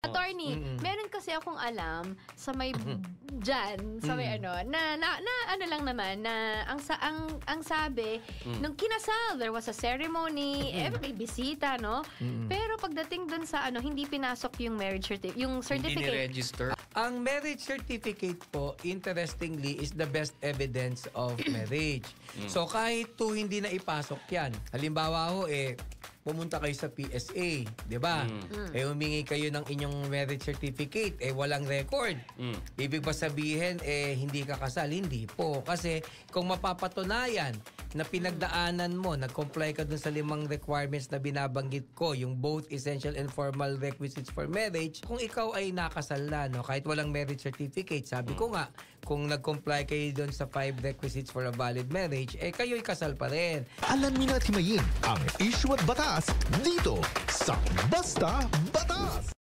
Attorney, meron kasi akong alam sa may dyan, sa may ano, na ano lang naman, na ang sabi, nung kinasal, there was a ceremony, may bisita, no? Pero pagdating dun sa ano, hindi pinasok yung marriage yung certificate. Hindi ni-register. Ang marriage certificate po, interestingly, is the best evidence of marriage. So kahit hindi na ipasok yan. Halimbawa ho, pumunta kayo sa PSA, di ba? Humingi kayo ng inyong marriage certificate, walang record. Ibig ba sabihin, hindi ka kasal? Hindi po. Kasi kung mapapatunayan na pinagdaanan mo, nag-comply ka dun sa 5 requirements na binabanggit ko, yung both essential and formal requisites for marriage, kung ikaw ay nakasal na, no, kahit walang marriage certificate, sabi ko nga, kung nag-comply kayo dun sa 5 requisites for a valid marriage, kayo'y kasal pa rin. Alamin at himayin ang issue at batas dito sa Basta Batas!